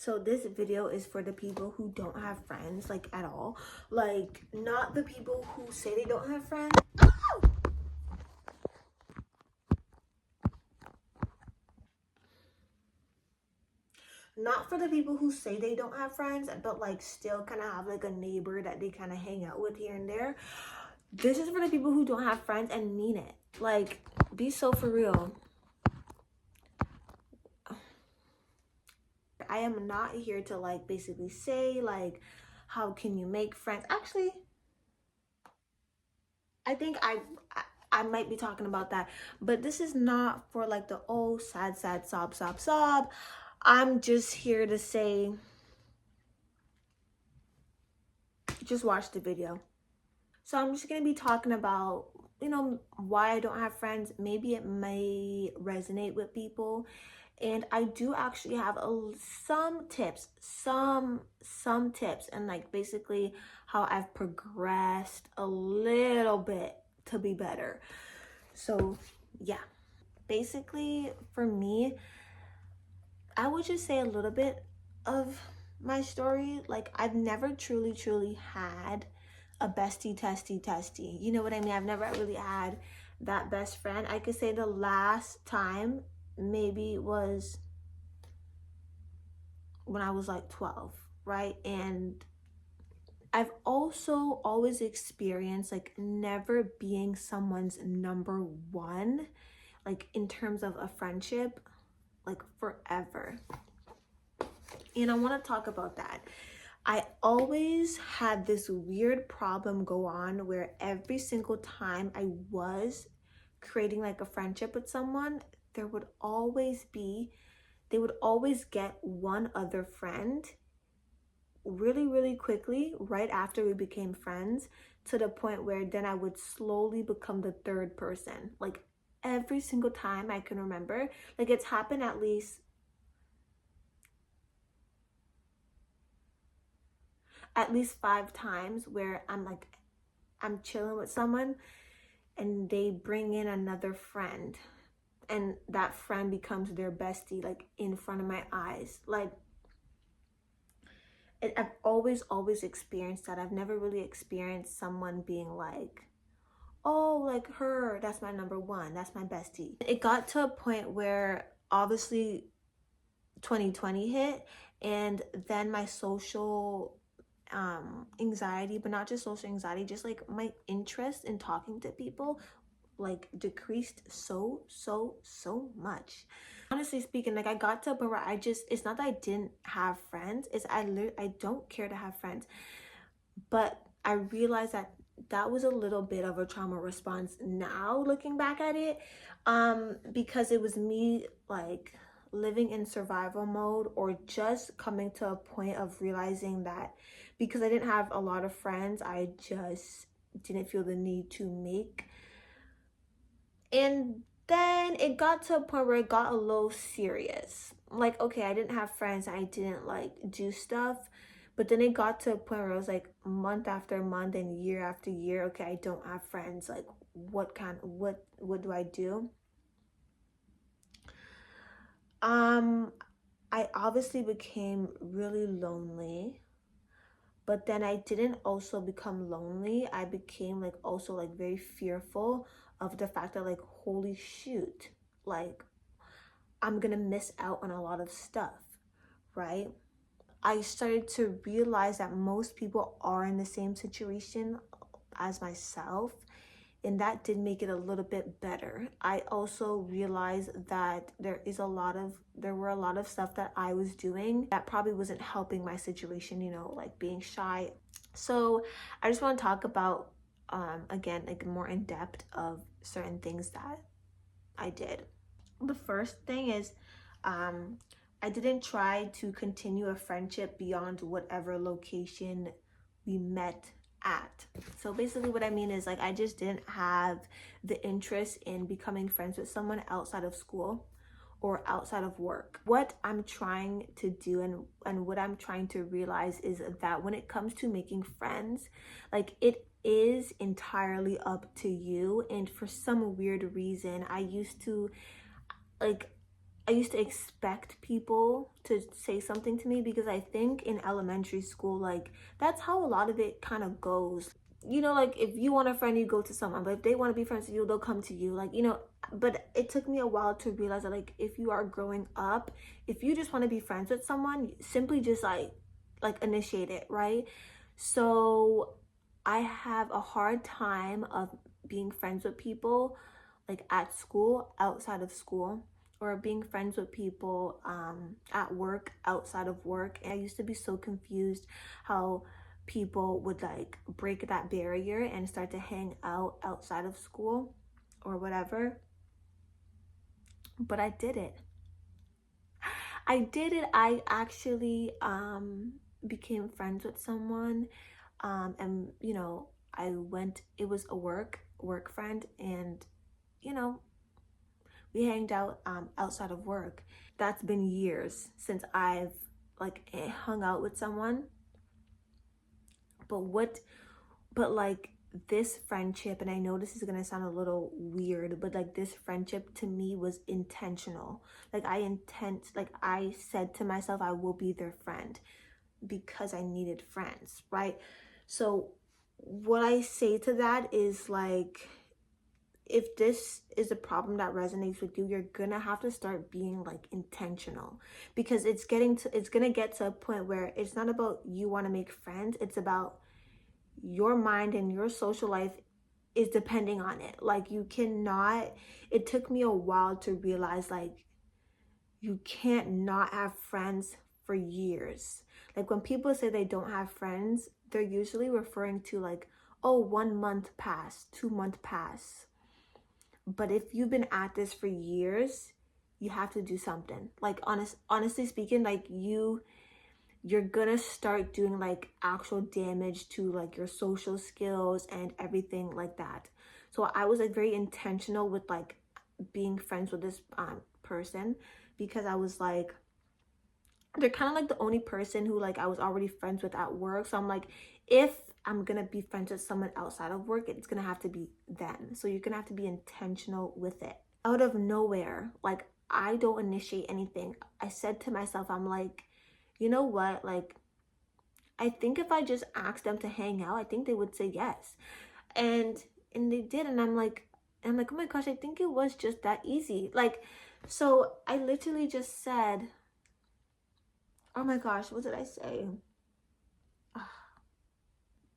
So this video is for the people who don't have friends, like, at all. Like, not the people who say they don't have friends. Not for the people who say they don't have friends, but like still kind of have like a neighbor that they kind of hang out with here and there. This is for the people who don't have friends and mean it. Like, be so for real. I am not here to like basically say like, how can you make friends? Actually, I think I might be talking about that, but this is not for like the oh sad sob. I'm just here to say, just watch the video. So I'm just gonna be talking about, why I don't have friends. Maybe it may resonate with people, and I do actually have some tips, some tips, and like basically how I've progressed a little bit to be better. So yeah, basically for me, I would just say a little bit of my story. Like, I've never truly had a bestie testy. You know what I mean? I've never really had that best friend. I could say the last time maybe was when I was like 12, right? And I've also always experienced like never being someone's number one, like in terms of a friendship, like forever. And I want to talk about that. I always had this weird problem go on where every single time I was creating like a friendship with someone, they would always get one other friend really quickly right after we became friends, to the point where then I would slowly become the third person. Like, every single time I can remember, like, it's happened at least 5 times where I'm chilling with someone and they bring in another friend, and that friend becomes their bestie, like in front of my eyes. Like, I've always experienced that. I've never really experienced someone being like, oh, like her, that's my number one, that's my bestie. It got to a point where obviously 2020 hit, and then my social anxiety, but not just social anxiety, just like my interest in talking to people like decreased so much. Honestly speaking, like, I got to a point where it's not that I didn't have friends, it's I don't care to have friends. But I realized that that was a little bit of a trauma response now, looking back at it, because it was me like living in survival mode, or just coming to a point of realizing that because I didn't have a lot of friends, I just didn't feel the need to make. And then it got to a point where it got a little serious. Like, okay, I didn't have friends, I didn't like do stuff. But then it got to a point where it was like month after month and year after year, okay, I don't have friends. Like, what do I do? I obviously became really lonely. But then I didn't also become lonely. I became like also like very fearful of the fact that, like, holy shoot, like, I'm gonna miss out on a lot of stuff, right? I started to realize that most people are in the same situation as myself, and that did make it a little bit better. I also realized that there were a lot of stuff that I was doing that probably wasn't helping my situation, like being shy. So I just want to talk about again, like, more in depth of certain things that I did. The first thing is, I didn't try to continue a friendship beyond whatever location we met at. So basically what I mean is, like, I just didn't have the interest in becoming friends with someone outside of school or outside of work. What I'm trying to do and what I'm trying to realize is that when it comes to making friends, like, it is entirely up to you. And for some weird reason, I used to I used to expect people to say something to me, because I think in elementary school, like, that's how a lot of it kind of goes. You know, like, if you want a friend, you go to someone, but if they want to be friends with you, they'll come to you. Like, you know, but it took me a while to realize that, like, if you are growing up, if you just want to be friends with someone, simply just like initiate it, right? So I have a hard time of being friends with people like at school, outside of school, or being friends with people at work, outside of work. And I used to be so confused how people would like break that barrier and start to hang out outside of school or whatever. But I did it. I did it. I actually became friends with someone, and you know, I went. It was a work friend, and you know, we hanged out outside of work. That's been years since I've like hung out with someone. But like this friendship, and I know this is gonna sound a little weird, but like this friendship to me was intentional. Like I said to myself, I will be their friend because I needed friends, right? So what I say to that is like, if this is a problem that resonates with you, you're gonna have to start being like intentional, because it's gonna get to a point where it's not about you want to make friends, it's about your mind and your social life is depending on it. Like, you cannot, it took me a while to realize like you can't not have friends for years. Like, when people say they don't have friends, they're usually referring to like, oh, 1 month passed, 2 month passed. But if you've been at this for years, you have to do something. Like, honestly speaking, like you're gonna start doing like actual damage to like your social skills and everything like that. So I was like very intentional with like being friends with this person, because I was like, they're kind of like the only person who like I was already friends with at work. So I'm like, if I'm gonna be friends with someone outside of work, it's gonna have to be them. So you're gonna have to be intentional with it. Out of nowhere, like, I don't initiate anything. I said to myself, I'm like, you know what, like, I think if I just asked them to hang out, I think they would say yes. And they did. And I'm like, oh my gosh, I think it was just that easy. Like, so I literally just said, oh my gosh, what did I say?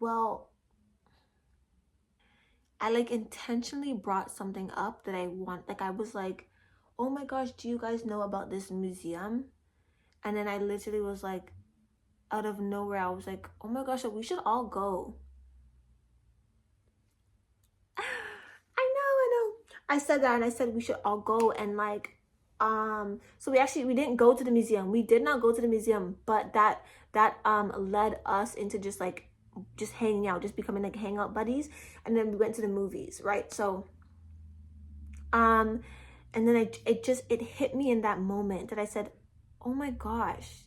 Well, I like intentionally brought something up that I want. Like, I was like, oh my gosh, do you guys know about this museum? And then I literally was like, out of nowhere, I was like, oh my gosh, we should all go. I know. I said that, and I said we should all go. And like, so we didn't go to the museum. We did not go to the museum, but that led us into just hanging out, just becoming like hangout buddies. And then we went to the movies, right? So and then it hit me in that moment that I said, oh my gosh,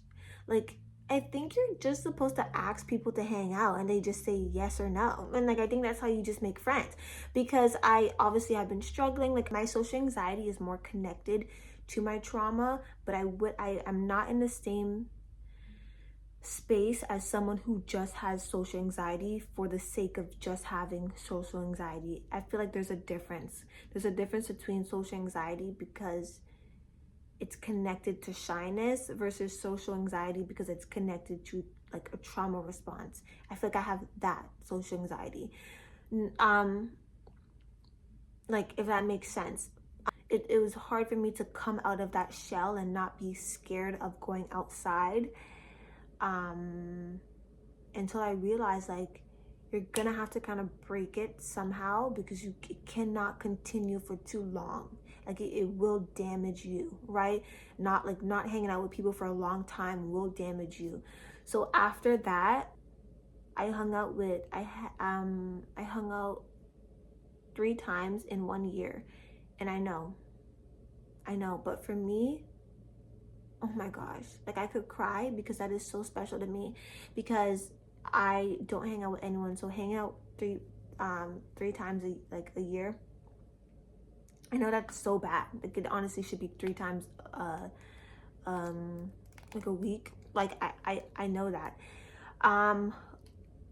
like, I think you're just supposed to ask people to hang out and they just say yes or no. And like, I think that's how you just make friends, because I obviously have been struggling. Like, my social anxiety is more connected to my trauma, but I'm not in the same space as someone who just has social anxiety for the sake of just having social anxiety. I feel like there's a difference. There's a difference between social anxiety because it's connected to shyness versus social anxiety because it's connected to like a trauma response. I feel like I have that social anxiety. Like, if that makes sense. It was hard for me to come out of that shell and not be scared of going outside, until I realized like, you're gonna have to kind of break it somehow, because it cannot continue for too long. Like, it will damage you, right? Not hanging out with people for a long time will damage you. So after that, I hung out 3 times in 1 year. And I know, but for me, oh my gosh, like, I could cry because that is so special to me, because I don't hang out with anyone. So hanging out three times a year, I know that's so bad. Like it honestly should be 3 times like a week. Like I know that.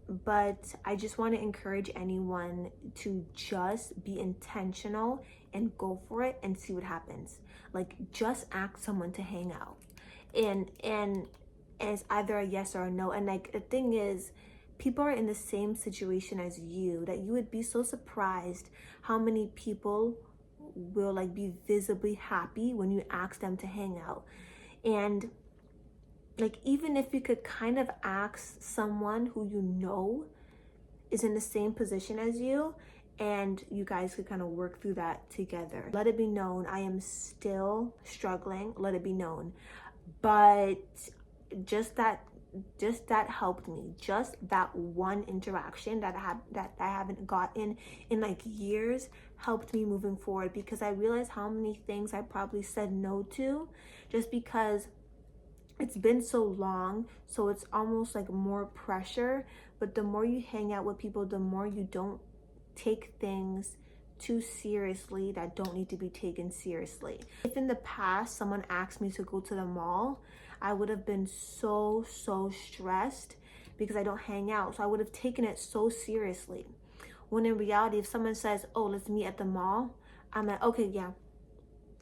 But I just want to encourage anyone to just be intentional and go for it and see what happens. Like just ask someone to hang out. And it's either a yes or a no. And like the thing is, people are in the same situation as you, that you would be so surprised how many people will like be visibly happy when you ask them to hang out. And like even if you could kind of ask someone who you know is in the same position as you, and you guys could kind of work through that together. Let it be known, I am still struggling, let it be known. But just that helped me. Just that one interaction that I haven't gotten in like years helped me moving forward, because I realized how many things I probably said no to just because it's been so long. So it's almost like more pressure. But the more you hang out with people, the more you don't take things too seriously that don't need to be taken seriously. If in the past someone asked me to go to the mall, I would have been so stressed because I don't hang out. So I would have taken it so seriously. When in reality, if someone says, oh, let's meet at the mall, I'm like, okay, yeah,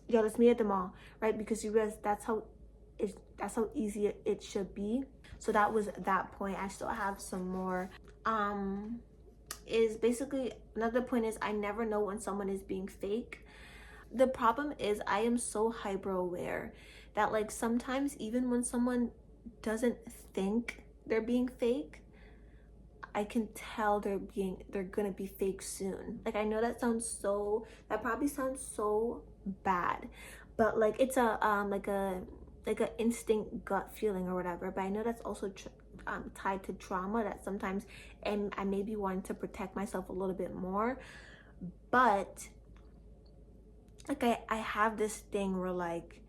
let's meet at the mall, right? Because you realize that's how easy it should be. So that was that point. I still have some more. Is basically another point is I never know when someone is being fake. The problem is I am so hyper aware that like sometimes even when someone doesn't think they're being fake, I can tell they're gonna be fake soon. Like I know that probably sounds so bad, but like it's a like a instinct gut feeling or whatever. But I know that's also tied to trauma, that sometimes, and I maybe want to protect myself a little bit more. But like I have this thing where like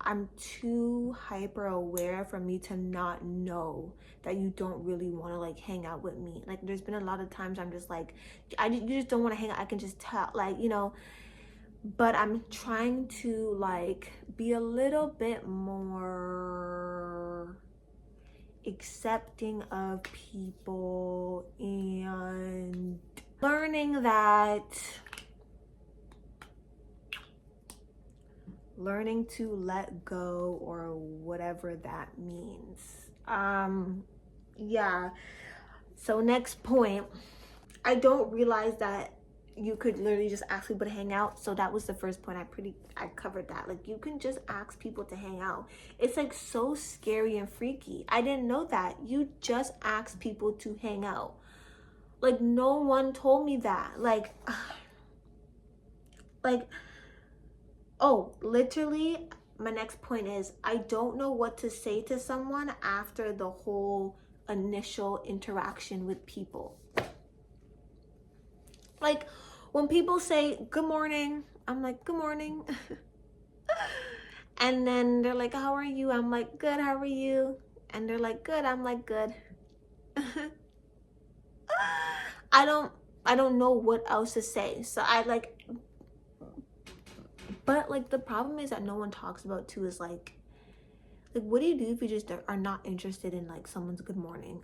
I'm too hyper aware for me to not know that you don't really want to like hang out with me. Like there's been a lot of times I'm just like, you just don't want to hang out. I can just tell, like, you know. But I'm trying to like be a little bit more accepting of people and learning to let go, or whatever that means. Yeah. So next point, I don't realize that you could literally just ask people to hang out. So that was the first point. I covered that. Like you can just ask people to hang out. It's like so scary and freaky. I didn't know that. You just ask people to hang out. Like no one told me that. Like oh, literally my next point is I don't know what to say to someone after the whole initial interaction with people. Like when people say good morning, I'm like, good morning. And then they're like, how are you? I'm like, good, how are you? And they're like, good. I'm like, good. I don't know what else to say. So but like the problem is that no one talks about too is like what do you do if you just are not interested in like someone's good morning?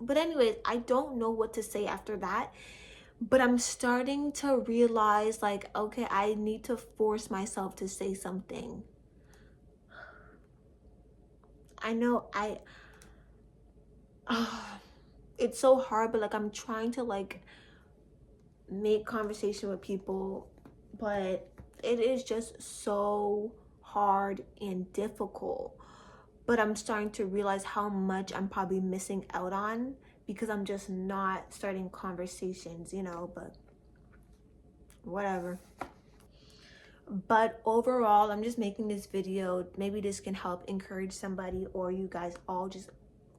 But anyways, I don't know what to say after that. But I'm starting to realize like, okay, I need to force myself to say something. I know it's so hard, but like I'm trying to like make conversation with people, but it is just so hard and difficult. But I'm starting to realize how much I'm probably missing out on because I'm just not starting conversations, you know, but whatever. But overall, I'm just making this video. Maybe this can help encourage somebody, or you guys all just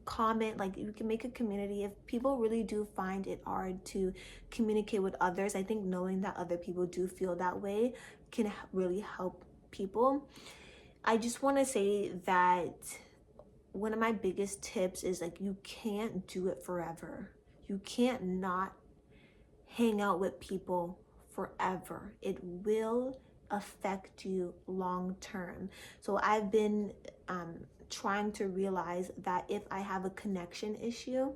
comment. Like you can make a community. If people really do find it hard to communicate with others, I think knowing that other people do feel that way can really help people. I just want to say that one of my biggest tips is like you can't do it forever. You can't not hang out with people forever. It will affect you long term. So I've been trying to realize that if I have a connection issue,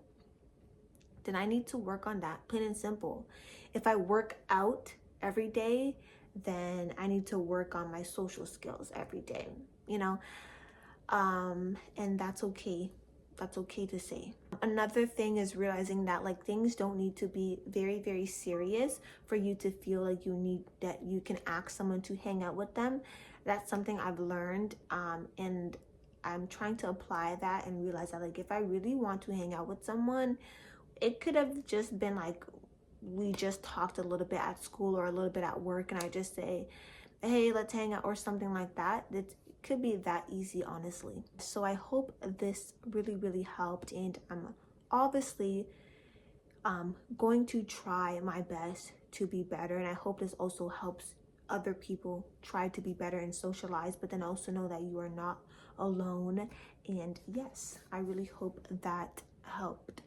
then I need to work on that, plain and simple. If I work out every day, then I need to work on my social skills every day, you know? And that's okay. That's okay to say. Another thing is realizing that like things don't need to be very, very serious for you to feel like that you can ask someone to hang out with them. That's something I've learned, and I'm trying to apply that and realize that like if I really want to hang out with someone, it could have just been like we just talked a little bit at school or a little bit at work, and I just say, hey, let's hang out or something like that. It could be that easy, honestly. So I hope this really, really helped, and I'm obviously going to try my best to be better, and I hope this also helps other people try to be better and socialize, but then also know that you are not alone. And yes, I really hope that helped.